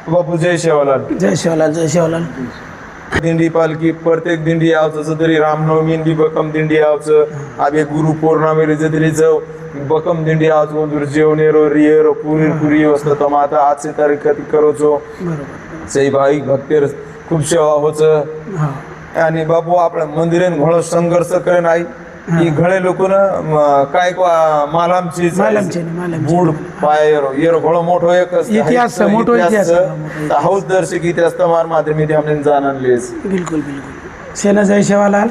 बापू जय शेवालाल. जय शिवलाल जय शिवलाल. दिंडी पालखी प्रत्येक दिंडी आवचं तरी रामनवमी दिंडी बकम दिंडी आवचं आबे गुरु पौर्णिमेला जरी जाऊ बकम दिंडी आवच वंदूर जेवणेरो रियेरो पुरी पुरी असतं तर आता आजची तारीख करोचो बरोबर. सही भाई भक्तेर खूप सेवा होच हा आणि बापू आपल्या मंदिरेन घोळ संघर्ष करेन आई ही घळे लोक काय मालामची बूड पाय येरो घोळ मोठो एक इतिहास मोठो इतिहास हाऊस दर्शक इतिहास तमार माध्यमी हमने जानलेस बिल्कुल बिल्कुल. सेना जय शिवालाल.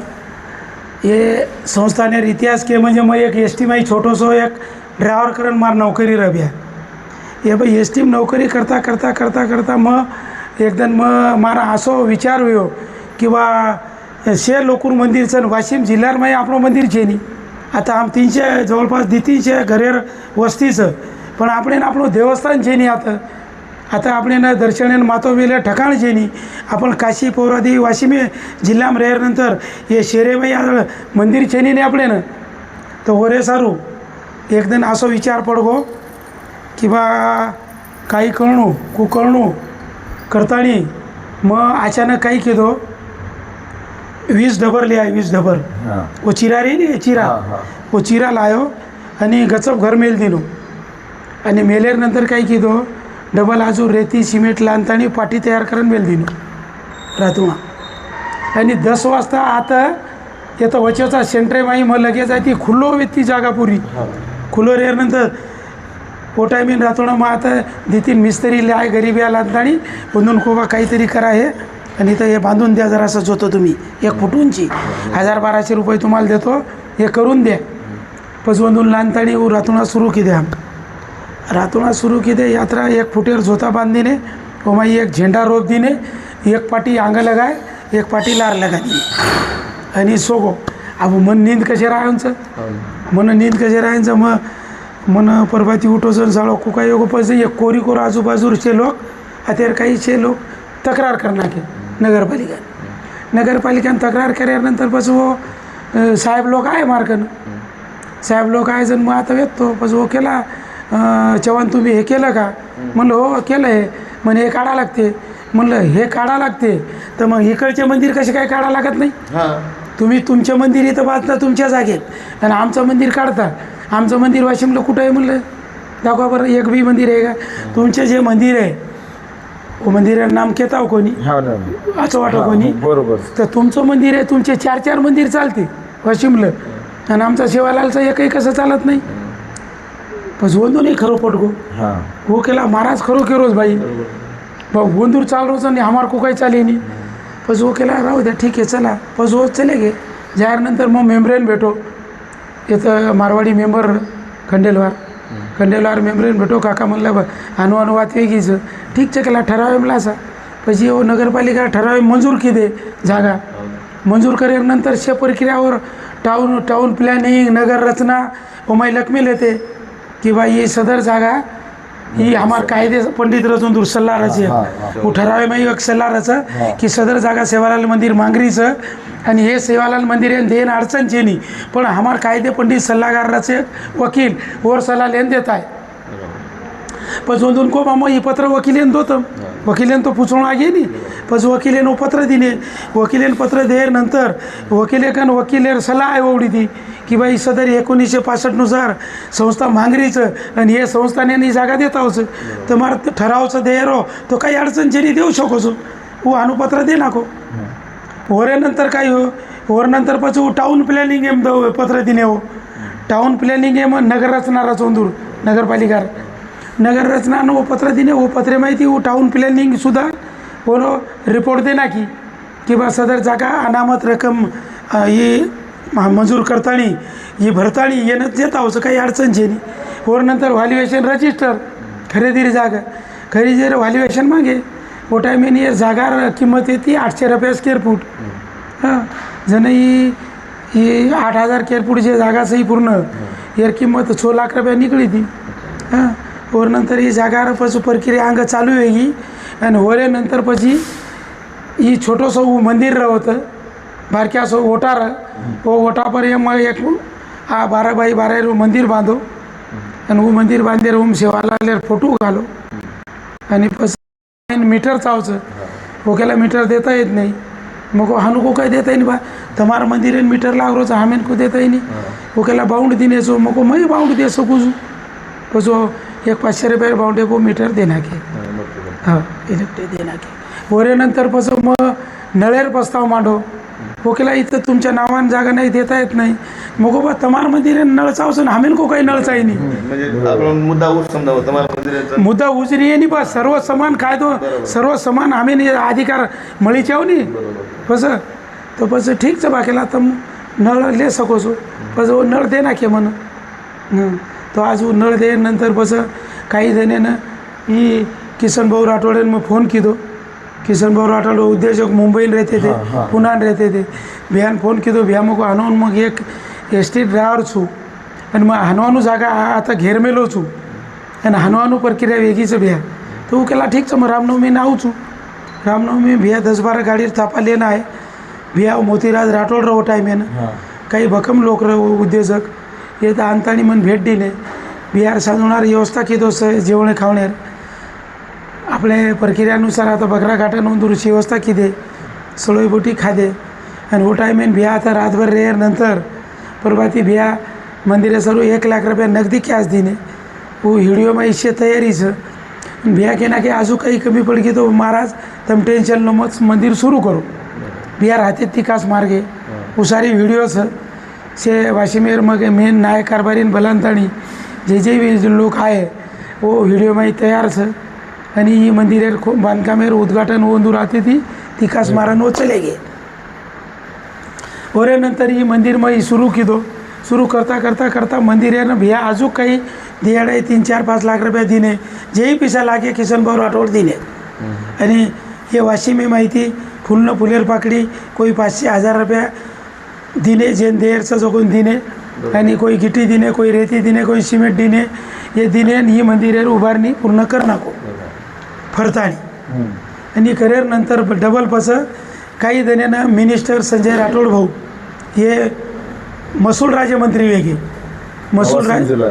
ये संस्थानेर इतिहास के म्हणजे मग एक एस टी माई छोटोसो एक ड्रायव्हर करण मार नोकरी रब्या ये भाई एस टी नोकरी करता करता करता करता मग एकदम मग मारा असो विचार होयो किंवा शे लोकूर मंदिरचं वाशिम जिल्ह्यात माही आपलं मंदिर छे नी आता आम 300 जवळपास 300 घरेर वस्तीचं पण આપણે આપણું દેવસ્થાન છે નહીં आता આપણે દર્શને માતોવેલે ઠકાણ છે નહીં आपण કાશી પૌરાદી વાશીમે જિલ્લામાં રહેનંતર એ શેરેભાઈ આ મંદિર છે નહીં ને આપણે ને તો ઓરે સારું એકદમ આસો વિચાર પડવો કે બા काही कळणू कुकळणू करतानी मग अचानक काही केलं 20 डबर लिया 20 डबर वो चिरा रे नी चिरा वो चिरा लायो आणि गचप घर मेल दिलो आणि मेलेर नंतर काय किदो डबल आजू रेती सिमेंट लांतानी पाटी तयार करून मेल दिलो रातुमा आणि 10 वाजता आता येतो वचेचा सेंट्रे माई मग लगेच आहे ती खुल्लो ती जागा पुरी खुल्लो रेर नंतर वो टायमीन रातोणा मग आता देतील मिस्त्री लाय गरीब या लांतानी बंधून कोबा काहीतरी करा हे आणि इथं हे बांधून द्या जरासं जोतो तुम्ही 1 फूट उंची 1000-1200 रुपये तुम्हाला देतो हे करून द्या पजवंदून लांतानी वो रातुणा सुरू की द्या रातुणा सुरू की दे यात्रा 1 फुटेर जोता बांधीने वो माई एक झेंडा रोप दीने 1 पाटी आंग लगाय 1 पाटी लार लगा दी आणि सोगो अब मन नींद कसे राहायचं मन नींद कसे राहायचं मग मन परबाती उठोसन साळो कुका योगो पैसे एक कोरी कोर आजूबाजूचे लोक अतेर काहीचे लोक तक्रार करना के नगरपालिका तक्रार केल्यानंतर बस वो साहेब लोक आहे मार्कन साहेब लोक आहे जण मग आता येतो बस वो केला चव्हाण तुम्ही हे केलं का म्हणलं हो केलं आहे म्हणे हे काढा लागते म्हणलं हे काढा लागते तर मग इकडचे मंदिर कसे काय काढा लागत नाही तुम्ही तुमचे मंदिर इथं बांधता तुमच्या जागेत आणि आमचं मंदिर काढता आमचं मंदिर वाशिमला कुठं आहे म्हणलं दाखवा बरं एक बी मंदिर आहे का तुमचे जे मंदिर आहे वो मंदिराचं नाम घेताव कोणी असं वाटतं कोणी बरोबर तर तुमचं मंदिर आहे तुमचे 4-4 मंदिर चालते वाशिमलं आणि आमचा शिवालालचा एकही कसं चालत नाही पण वंदू नाही खरो पटको हो केला महाराज खरो केरोज भाई भाऊ वंदूर चाल रोज आणि हमार को काही चाले नाही पस वो केला राहू द्या ठीक आहे चला पस वो चले गे जायनंतर मग मेम्ब्रेन भेटो इथं मारवाडी मेंबर खंडेलवार मेम्ब्रेन भेटो काका म्हणलं बघ अनुवात वेगळीच ठीक છે केला ठरावे मला असा પછી એવો નગરપાલિકા ठरावे मंजूर की जागा मंजूर केल्यानंतर शे प्रक्रियावर टाउन प्लॅनिंग नगर रचना ओमाई लकमी लेते की भाई ये सदर जागा ही हमार कायदे पंडित रचून दूर सल्लाराचे वो ठरावे माई एक सल्लाराचं की सदर जागा सेवालाल मंदिर मांगरीचं आणि हे सेवालाल मंदिर आहे देन अडचणचे नाही पण हमार कायदे पंडित सल्लागाराचे वकील वर सल्ला लेन देत आहे पस उनको मामा ये पत्र वकीलेन दो तम वकीलेन तो पूछणं आगे नहीं पस वकीलेन वो पत्र दिने वकीलेन पत्र दे नंतर वकीलेकन वकीलेर सल्ला आहे ओवडी ती की बाई सदर 1965 नुसार संस्था मांगरीचं आणि हे संस्थाने जागा देता होचं तर मार ठरावचं देरो तो काही अडचणचे नाही देऊ शकोसो वो अनुपत्र दे नाको वरेनंतर काय हो वरनंतर पाછું टाउन प्लॅनिंग एम दो पत्र दिने हो टाउन प्लॅनिंग एम नगर रचना चोंदूर नगरपालिका नगर रचना वो पत्र दिने वो पत्रे माहिती वो टाउन प्लॅनिंग सुद्धा वो रिपोर्ट देना की बा सदर जागा अनामत रक्कम ये मंजूर करतानी ये भरतानी येणं देता होतं काही अडचणचे नाही वरनंतर व्हॅल्युएशन रजिस्टर खरेदी जागा खरेदी व्हॅल्युएशन मागे वो टायमेन ये जागा किंमत येते 800 रुपये स्क्वेअर फूट हां जण ही 8000 स्क्वेअर फूट जे जागा सही पूर्ण यार किंमत 6 लाख रुपये निकली थी हां वरनंतर ही जागा पासून प्रक्रिया अंग चालू वेगळी आणि वरेनंतर પછી ही छोटंसं मंदिर होतं बारक्यासं ओटार वो ओटा पर एक 12x12 मंदिर बांधो आणि वो मंदिर बांधेर ओम सेवालाल फोटो घालो आणि मीटर चावचं ओकेला मीटर देता येत नहीं मको हानु को कह देता ही नहीं बा तुम्हारा मंदिर मीटर लाग रो हमें को देता ही नहीं ओकेला बाउंड देने सो मको मैं बाउंड दे सकूँ तो जो एक 500 रुपये बाउंडे को मीटर देना के हाँ इलेक्ट्रिक देना के वरे नंतर पासून मग नळेर प्रस्ताव मांडो ओकेला इथं तुमच्या नावान जागा नाही देता येत नाही मग बा तमार मंदिर नळ चावसन हमें को काही नळ चाही नाही म्हणजे आपण मुद्दा उच समजा तुम्हाला मंदिराचा मुद्दा उजरी आहे बा सर्व समान कायदो सर्व समान आम्ही अधिकार मळीच्याव नी बस तो बस ठीक छ बाकीला तम नळ ले सकोसो बस वो नळ दे ना के मन तो आज वो नळ दे नंतर बस काही जणेनं ही किसन भाऊ राठोडे मग फोन कीधो किसन भाऊ राठोड उद्योजक मुंबई में रहते थे पुणे रहते थे बिहान फोन कीधो बिहा मग हनवान मग एक एसटी ड्रायव्हर छू आणि मग हनवानू जागा आता घेर मेलो छू आणि हनवानू प्रक्रिया वेगळीच बिहा तो केला ठीक छ मग रामनवमी नाव छू रामनवमी बिहा 10-12 गाड़ी थापा लेना है बिहा मोतीराज राठोड रहो टाइम है ना काही भक्कम लोक रहो उद्योजक ये तर आणतानी मन भेट दिले बिहार सांगणार व्यवस्था की दोस्त जेवणे खावणार आपल्या प्रक्रियानुसार आता बकरा काटा नोंदूरची व्यवस्था की दे सळोई बोटी खादे आणि वो टाइम में बिहा आता रातभर रेर नंतर परबाती बिहा मंदिर सर्व 1 लाख रुपया नगदी कैश दीने वो वीडियो में इससे तैयारी से बिहा के ना के आजू कहीं कमी पड़ गई तो महाराज तुम टेंशन लो मत मंदिर शुरू करो बिहा राहते तिकास मार्गे वो सारी वीडियोस से वाशिमेर मग मेन नायक कारभारीन बलांताणी जे भी लोग आए वो वीडियो में तैयार से आणि ही मंदिर बांधकामेर उद्घाटन होऊन राहते ती तिकास मारण वो चले गए और नंतर ही मंदिर में शुरू की दो शुरू करता करता करता मंदिर है ना भैया आजू काही दिहाडे 3-4-5 लाख रुपये दिने जेही पिसा लागे किसन भाऊ राठोड दिने आणि हे वाशिमी माहिती फुलनं फुलेर पाकडी कोई 500-1000 रुपया दिने जेन देरचं जगून दिने आणि कोई गिट्टी दिने कोई रेती दिने कोई सिमेंट दिने हे दिने आणि ही मंदिर उभारणी पूर्ण कर नाको फरताणी आणि करिअर नंतर डबल पसं काही जणांना मिनिस्टर संजय राठोड भाऊ हे महसूल राज्यमंत्री वेगळे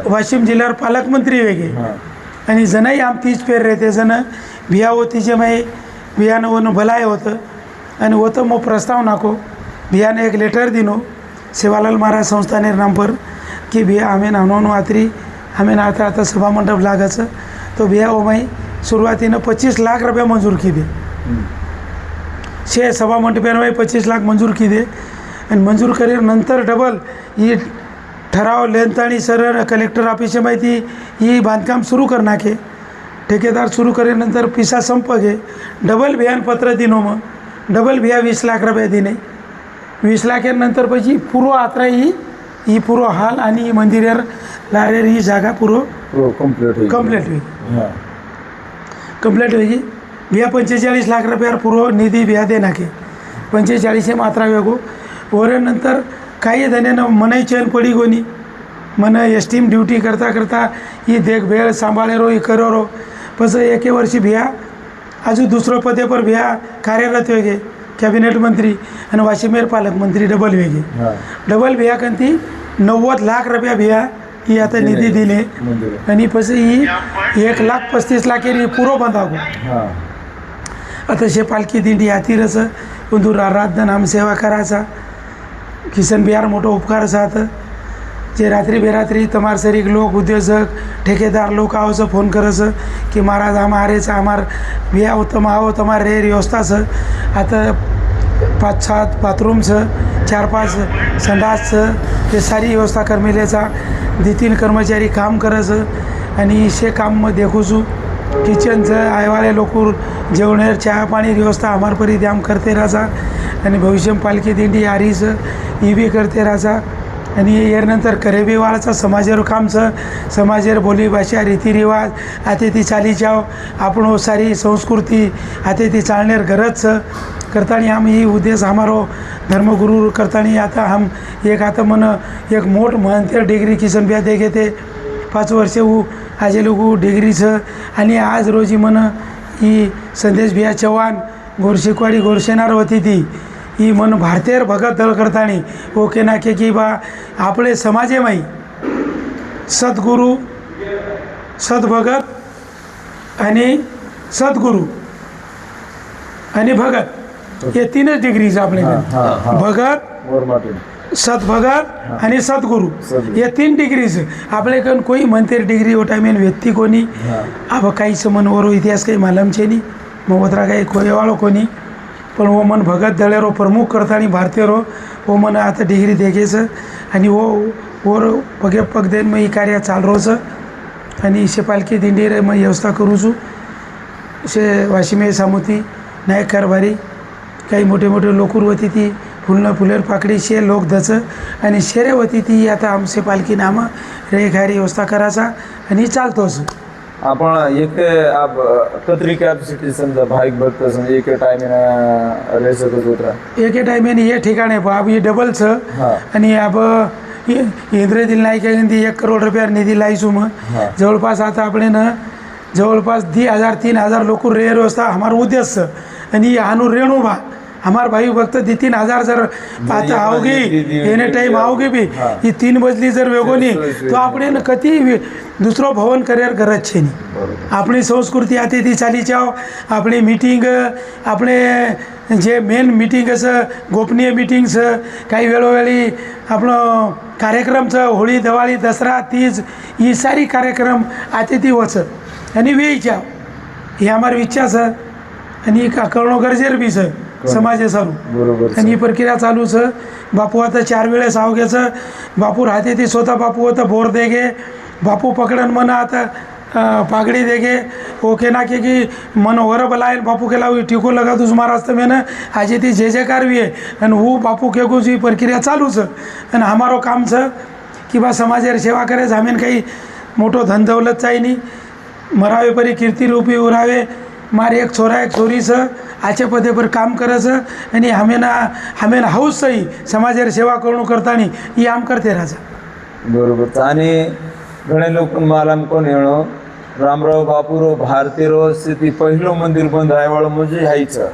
वाशिम जिल्ह्यावर पालकमंत्री वेगळे आणि जणही आम तीच पेर रहते जण बिया होतीचे माही बियानं वन भलाय होतं आणि होतं मग प्रस्ताव नाको बियानं एक लेटर दिनो सेवालाल महाराज संस्थानेर नाम पर की बिया आम्ही नानवून वात्री आम्ही आता सभामंडप लागायचं तो बिया ओमाई सुरुवातीनं 25 लाख रुपया मंजूर की दे सभा मंडपाने 25 लाख मंजूर की दे आणि मंजूर करेर नंतर डबल ही ठराव लेंताणी सर कलेक्टर ऑफिस माहिती ही बांधकाम सुरू कर नाके ठेकेदार सुरू करे नंतर पिसा संप घे डबल बियान पत्र दिनो मग डबल बिया 20 लाख रुपये दिने 20 लाखानंतर પછી પૂરો આત્રા ही પૂરો હાલ आणि મંદિર લારેર ही जागा પૂરો કમ્પ્લીટ होगी बिया 45 लाख रुपयावर पूर्व निधी बिया दे नाके 45 मात्रा वेगो और नंतर काही जणांना मनाई चैन पडी गोनी मन एसटीम ड्यूटी करता करता ही देखभेळ सांभाळेरो ही करोरो पस एके वर्षी बिया आजू दुसरं पदे पर बिया कार्यरत वेगे कॅबिनेट मंत्री आणि वाशिमेर पालकमंत्री डबल वेगे डबल बिया कंती 90 लाख रुपया बिया ही आता निधी दिले आणि पस ही 1,35,00,000 लाखेर पुरो बंधागो आता शे पालखी दिंडी हातीरच उंदूर रात नाम सेवा करायचा किसन बिहार मोठं उपकार साथ जे रात्री बेरात्री तमार सरीक लोक उद्योजक ठेकेदार लोक आवचं फोन करस की महाराज हमारेच हमार बिया उत्तम आहो तमार रे व्यवस्था छ आता 5-7 बाथरूम छ 4-5 संडास छ ते सारी व्यवस्था करमेलेचा 2-3 कर्मचारी काम करस आणि शे काम में देखू छू किचनचं आयवाले लोक जेवणार चहा पाणी व्यवस्था हमार परी द्याम करते राहता आणि भविष्य पालखी दिंडी आरीच ही बी करते राहता आणि यानंतर करेबीवाळाचा समाजेर कामचं समाजेर बोली भाषा रीतिरिवाज आते ती चालीच्या आपण सारी संस्कृती आते ती चालणार गरज करतानी हम ही उद्देश हमारो धर्मगुरु करतानी आता हम एक आता मन एक मोठ महंतर डिग्री किसन बिया दे घेते 5 वर्ष वो आजे लोक डिग्री छ आणि आज रोजी मन ही संदेश बिया चव्हाण गोरशिकवाडी गोरशेनार होती ती ही मन भारतीय भगत दल करतानी ओके ना की बा आपले समाजे माई सद्गुरु सद्भगत आणि सद्गुरु आणि भगत हे तीनच डिग्रीज आपल्याकडे भगत मोरमाटे सतभगत आणि सतगुरु ये 3 डिग्रीज आपल्याकडे कोई म्हणते डिग्री उठा में व्यक्ति कोनी अब काही समन वरो इतिहास काही मालूम छे नहीं मैं उतरा काही खोए वालों कोनी पण वो मन भगत दळेरो प्रमुख करतानी भारतीय रो वो मन आता डिग्री देखे छ आणि वो और पगे पग देन मैं कार्य चाल रो छ आणि शे पालखी दिंडी रे मैं व्यवस्था करू छु शे वाशिमे सामुती नायक कारभारी काही मोठे मोठे लोकूर होती ती फुलनं फुलेर पाकडी शे लोक दच आणि शेरे होती ती आता आमचे पालखी नामं रेखारी व्यवस्था करायचा आणि चालतोच आपण एक कतरी कॅपॅसिटी समजा भाविक भक्त समजा एक टाइम रह सकत होता एक टाइमेने ये ठिकाण आहे अब ये डबल छ आणि अब इंद्रदिल नाईक 1 करोड रुपया निधी लायचू मग जवळपास आता आपण ना जवळपास 2,000-3,000 लोक रे व्यवस्था हमारा उद्देश्य आणि हानू रेणुबा हमारे भाई भक्त 3,000 जर आता आओगे एनी टाइम आओगे भी ये 3 बजली जर वेगोनी तो આપણે कधी दुसरो भवन करियर गरज છે નહીં આપણી સંસ્કૃતિ આથી ચાલી જાઓ આપણી મીટિંગ આપણે જે મેન મીટિંગ છે ગોપનીય મીટિંગ છે काही वेळोवेळी આપણો કાર્યક્રમ છે હોળી દિવાળી દસરા तीज ये सारी कार्यक्रम आतिथी होच आणि वेळी जाओ हे અમારી ઈચ્છા છે आणि करणं गरजेर बी છે समाज सारू आणि ही प्रक्रिया चालू छ बापू आता 4 वेळेस आवग्याचं बापू राहते ती स्वतः बापू होता बोर देगे बापू पकडन मन आता पागड़ी देगे ओके ना कि मन वर बलायल बापू के लावी टिको लगा तुझ महाराष्ट्र में ना आज ती जे जयकार भी है आणि वो बापू के को जी प्रक्रिया चालू छ आणि हमारो काम छ कि बा समाजेर सेवा करे जामीन काही मोठो धन दौलत चाहिए नहीं मरावे परी कीर्ति रूपी उरावे मारे एक छोरा एक छोरी छ आजच्या पदे पर काम करायचं आणि हमें हाऊस सही समाजाची सेवा करणं करताना ही आम करते राजा बरोबर आणि घणे लोक मला कोण येणं रामराव बापूरो भारतीरो स्थिती पहिलं मंदिर बंद आहे म्हणजे ह्याचं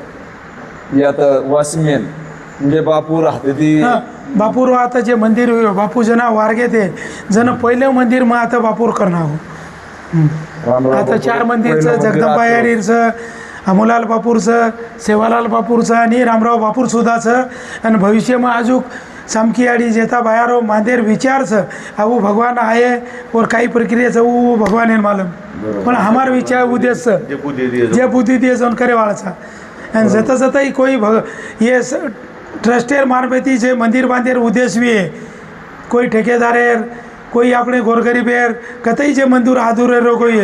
आता वासमेन म्हणजे बापू राहते ती बापूर आता जे मंदिर बापू जना वारगे ते जण पहिलं मंदिर मग आता बापूर करणार आता 4 मंदिरचं जगदंबा यारीचं अमोलाल बापूरचं सेवालाल बापूरचं आणि रामराव बापूर सुद्धाचं आणि भविष्यમાં अजून सामकी आडी जेता बायारो मांदेर विचारचं अबू भगवान आहे और काही प्रक्रियेचं वो भगवान है मालूम पण हमार विचार उद्देश्य जे बुद्धी दिए जन करे वाळाचा आणि जता जताही कोई ये ट्रस्टेर मार्फती जे मंदिर बांधेर उद्देश्य भी है कोई ठेकेदारेर कोई अपने गोरगरीबेर कतई जे मंदिर अधूरे रो कोई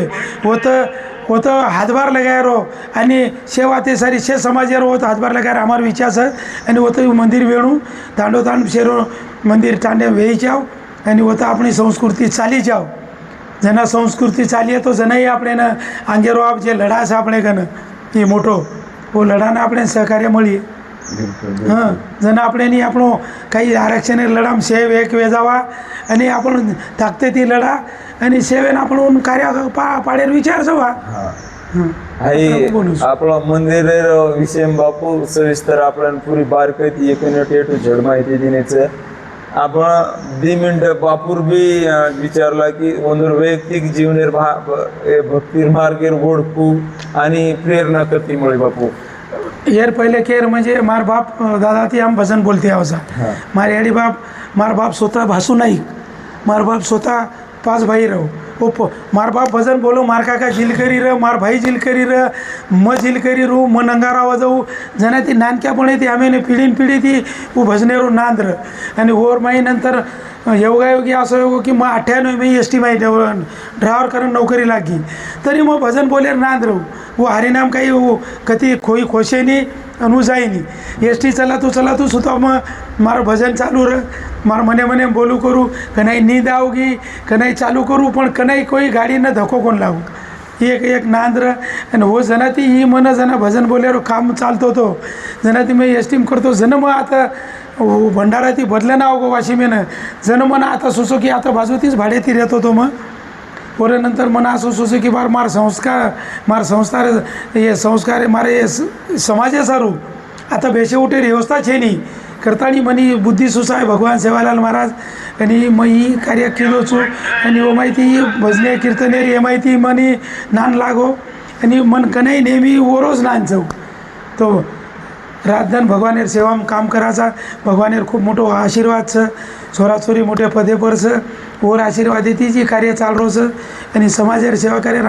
वो तो हातभार लगाया रो आणि सेवा ते सारी शे समाजेर होत हातभार लगाया हमार विचार है आणि वो तो मंदिर वेणू तांडो तांड शेरो मंदिर टांडे वेई जाओ आणि वो तो अपनी संस्कृति चाली जाओ जना संस्कृति चाली है तो जनाही આપણે ને આંગેરો આપ જે લડા છે આપણે કને એ મોટો वो લડાને આપણે સહકાર્ય મળી हां जना આપણે ની આપણો काही आरक्षण लढाम सेव एक वेजावा आणि आपण ताकते ती लढा आणि सेवेन आपण कार्य पाडेर विचार जवा आपलं मंदिर विषय बापू सविस्तर आपण पुरी बारकाईत एक मिनिट ए टू झेड माहिती देण्याचं आपण 2 मिनिट बापूर भी विचारला की ಒಂದರ वैयक्तिक जीवनेर भक्तीर मार्गेर ओळखू आणि प्रेरणा करती मुळे बापू यार पहले केर म्हणजे मार बाप दादा ती हम भजन बोलते आवसा मारे आडी बाप मार बाप स्वतः भासू नाही मार बाप स्वतः 5 भाई रहो ओ मार बाप भजन बोलो मार काका जिल करी र मार भाई जिल करी र म जिल करी रू म नंगारा वाजवू जना ती नानक्यापणे ती आम्ही पिढीन पिढी ती ऊ भजनेरू नांद्र आणि ओर माई नंतर योगायोगी असं योग की मग 98 मी एस टी माई ड्रायव्हर करून नोकरी लागी तरी मग भजन बोलेर नांद्र वो हरिनाम काही वो कधी खोई खोशेनी अनु जाईनी एस टी चला तू सुद्धा मग मार भजन चालू र मार मने मने बोलू करू कनाई नींद आवगी कनाई चालू करू पण कनाई कोई गाडी न धक्को कोण लागू एक नांद्र आणि हो जना ती ही मन जना भजन बोलेरो काम चालतो तो जना ती मी एस टीम करतो जन मग आता भंडारा ती बदलं ना गो वाशिमेनं जन मन आता सुसो की आता बाजूतीच भाडे ती येत होतो मग पोरानंतर मन असं सुसो की बार मार संस्कार हे संस्कार मारे समाजे सारू आता बेसे उठे व्यवस्था छे नहीं करतानी मनी बुद्धी सुसाय भगवान सेवालाल महाराज आणि मग ही कार्य केलो छू आणि वो माहिती भजने कीर्तनेर हे माहिती मनी नान लागो आणि मन कनाई नेहमी ओरोज नान जाऊ तो रातदान भगवानेर सेवाમાં કામ કરાचा ભગવાનેર ખૂબ મોટો આશીર્વાદ છે છોરાછોરી મોટે પદે પર છે ઓર આશીર્વાદથી જે કાર્ય ચાલ રહ્યો છે અને સમાજેર સેવા કરે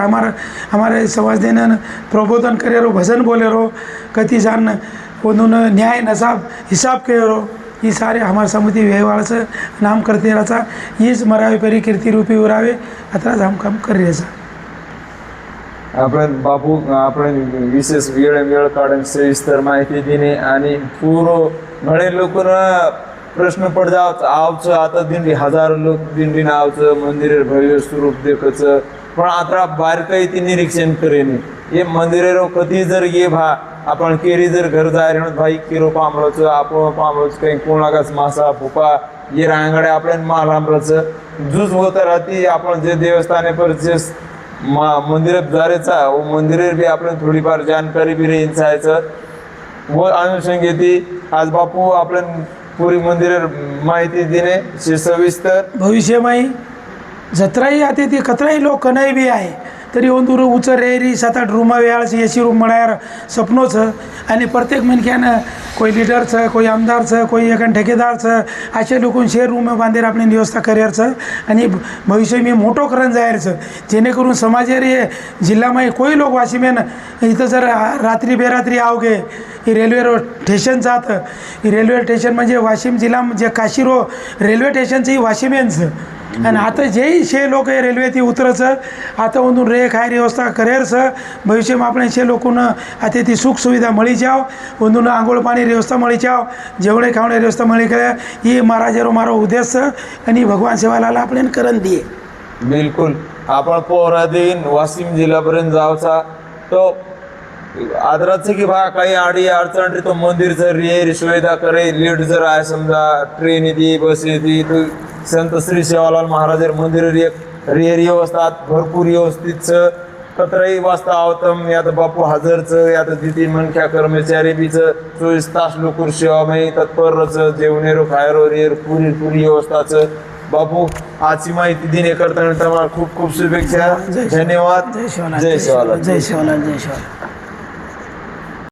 અમારા સમાજને પ્રબોધન કરેલો ભજન બોલેલો કતિ જાન ઓનું ન્યાય નસાબ હિસાબ કરેલો એ સારે અમારા સમિતિ વ્યવહાર છે નામ કરते राहता हीच मरावी परी कीर्ती रूपी उरावे आता आम काम કરી રહ્યા છે आपण बापू आपण विशेष वेळ काढून सविस्तर माहिती देणे आणि पूर्ण घणे लोकांना प्रश्न पडतात आवचं आता दिंडी हजारो लोक दिंडी आवचं मंदिर भव्य स्वरूप देखचं पण आता बारकाई ती निरीक्षण करेने हे मंदिर कधी जर ये भा आपण केरी जर घर जाय भाई किरो पांबळचं आपण पांबळचं काही कोणाकाच मासा भुपा ये रांगडे आपण मालांबळचं जूज होत राहती आपण जे देवस्थाने पर जे मंदिर जारेचा वो मंदिर भी आपण थोडीफार जानकारी भी इंचायचं व अनुषंगेती आज बापू आपण पूरी मंदिर माहिती देणे सविस्तर भविष्यमय जत्राही आते ती कतराही लोक कनाई बी आहे तरी ओंदूर उच्च रेरी 7-8 रूमा वेळाची एसी रूम म्हळ्यार सपनो छ आणि प्रत्येक मनक्यानं कोई लीडर छ कोई आमदार छ कोई एखाद ठेकेदार छ असे लोकून शेअर रूम बांधेर आपली व्यवस्था करेर छ आणि भविष्य मी मोठो करण जाहीर छ जेणेकरून समाजेर हे जिल्हामध्ये कोई लोक वाशिमेन इथं जर रात्री बेरात्री आवगे ही रेल्वे स्टेशन जात ही रेल्वे स्टेशन म्हणजे वाशिम जिल्हा जे काशीरो रेल्वे स्टेशनचं ही वाशिमेनचं आणि आता जेही शे लोक हे रेल्वे ती उतरचं आता ओंदून रे खाय व्यवस्था करेरचं भविष्यમાં આપણે शे लोકોને આથી સુખ સુવિધા મળી જાવ ઓંદून આંગોળ પાણી વ્યવસ્થા મળી જાવ જેવડે ખાવડે વ્યવસ્થા મળી કરે એ મારો ઉદ્દેશ છે અને ભગવાન સેવાલાલ આપણે કરણ દઈએ बिलकुल आपण पोहरादेन वाशिम जिल्ह्यापर्यंत जावचा तो आदराचं की भा काही आडी अडचण रे तो मंदिरचं रिये सुविधा करे लेट जर आहे समजा ट्रेन येते बस येते तो संत श्री सेवालाल महाराज मंदिर रिये व्यवस्था भरपूर व्यवस्थित कतराही वाजता आवतम यात बापू हजरचं यात तिथे मनख्या कर्मचारी बीच 24 तास लोकर सेवामय तत्परच जेवणेरो खायरो रियर पुरी व्यवस्थाचं बापू आजची माहिती देणे करताना तुम्हाला खूप खूप शुभेच्छा धन्यवाद जय शिवलाल जय शिवलाल जय शिवलाल जय शिवलाल